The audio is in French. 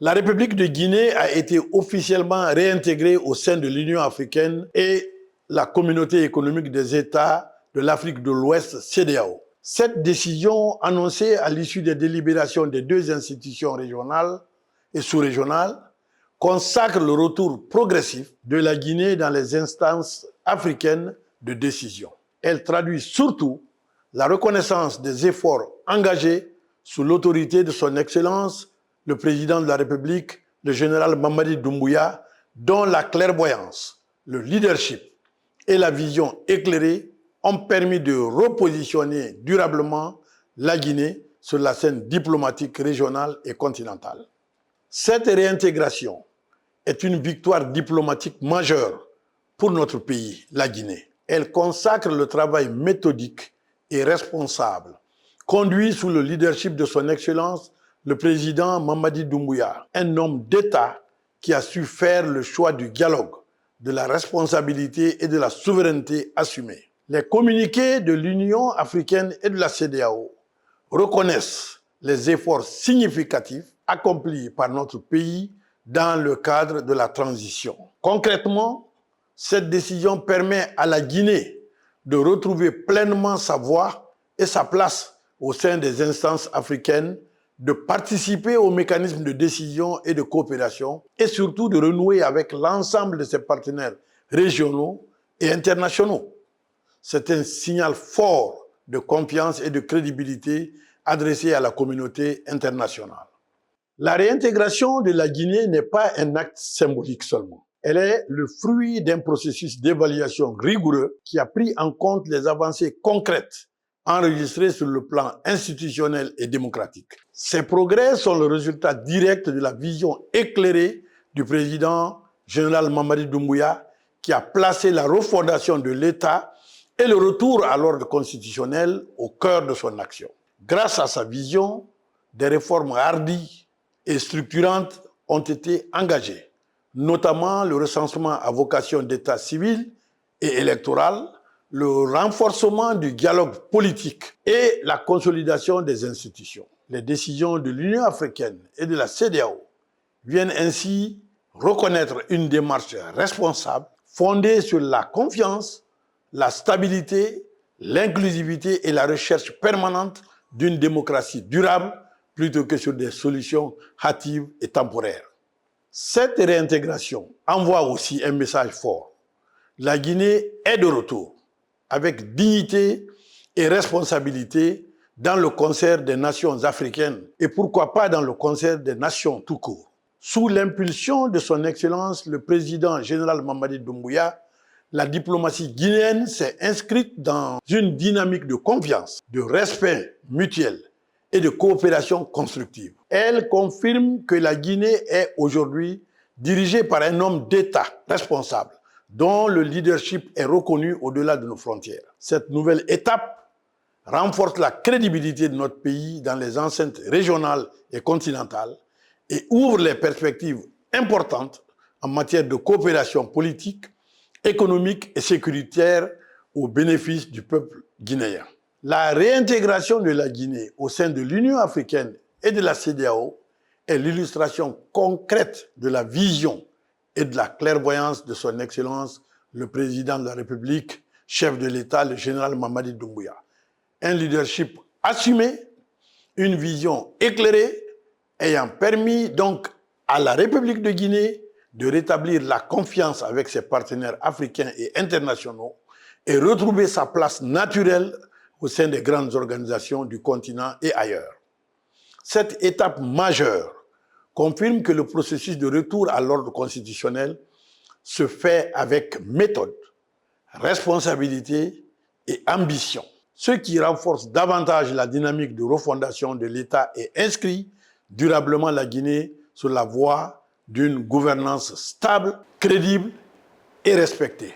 La République de Guinée a été officiellement réintégrée au sein de l'Union africaine et la Communauté économique des États de l'Afrique de l'Ouest, CEDEAO. Cette décision, annoncée à l'issue des délibérations des deux institutions régionales et sous-régionales, consacre le retour progressif de la Guinée dans les instances africaines de décision. Elle traduit surtout la reconnaissance des efforts engagés sous l'autorité de son Excellence, le président de la République, le général Mamadi Doumbouya, dont la clairvoyance, le leadership et la vision éclairée ont permis de repositionner durablement la Guinée sur la scène diplomatique régionale et continentale. Cette réintégration est une victoire diplomatique majeure pour notre pays, la Guinée. Elle consacre le travail méthodique et responsable conduit sous le leadership de son Excellence, le président Mamadi Doumbouya, un homme d'État qui a su faire le choix du dialogue, de la responsabilité et de la souveraineté assumée. Les communiqués de l'Union africaine et de la CEDEAO reconnaissent les efforts significatifs accomplis par notre pays dans le cadre de la transition. Concrètement, cette décision permet à la Guinée de retrouver pleinement sa voix et sa place au sein des instances africaines, de participer aux mécanismes de décision et de coopération et surtout de renouer avec l'ensemble de ses partenaires régionaux et internationaux. C'est un signal fort de confiance et de crédibilité adressé à la communauté internationale. La réintégration de la Guinée n'est pas un acte symbolique seulement. Elle est le fruit d'un processus d'évaluation rigoureux qui a pris en compte les avancées concrètes enregistrées sur le plan institutionnel et démocratique. Ces progrès sont le résultat direct de la vision éclairée du président général Mamadi Doumbouya qui a placé la refondation de l'État et le retour à l'ordre constitutionnel au cœur de son action. Grâce à sa vision, des réformes hardies et structurantes ont été engagées, notamment le recensement à vocation d'état civil et électoral, le renforcement du dialogue politique et la consolidation des institutions. Les décisions de l'Union africaine et de la CEDEAO viennent ainsi reconnaître une démarche responsable fondée sur la confiance, la stabilité, l'inclusivité et la recherche permanente d'une démocratie durable plutôt que sur des solutions hâtives et temporaires. Cette réintégration envoie aussi un message fort. La Guinée est de retour, avec dignité et responsabilité dans le concert des nations africaines et pourquoi pas dans le concert des nations tout court. Sous l'impulsion de son Excellence, le président général Mamadi Doumbouya, la diplomatie guinéenne s'est inscrite dans une dynamique de confiance, de respect mutuel et de coopération constructive. Elle confirme que la Guinée est aujourd'hui dirigée par un homme d'État responsable, dont le leadership est reconnu au-delà de nos frontières. Cette nouvelle étape renforce la crédibilité de notre pays dans les enceintes régionales et continentales et ouvre les perspectives importantes en matière de coopération politique, économique et sécuritaire au bénéfice du peuple guinéen. La réintégration de la Guinée au sein de l'Union africaine et de la CEDEAO est l'illustration concrète de la vision et de la clairvoyance de son Excellence, le président de la République, chef de l'État, le général Mamadi Doumbouya. Un leadership assumé, une vision éclairée, ayant permis donc à la République de Guinée de rétablir la confiance avec ses partenaires africains et internationaux et retrouver sa place naturelle au sein des grandes organisations du continent et ailleurs. Cette étape majeure confirme que le processus de retour à l'ordre constitutionnel se fait avec méthode, responsabilité et ambition, ce qui renforce davantage la dynamique de refondation de l'État et inscrit durablement la Guinée sur la voie d'une gouvernance stable, crédible et respectée.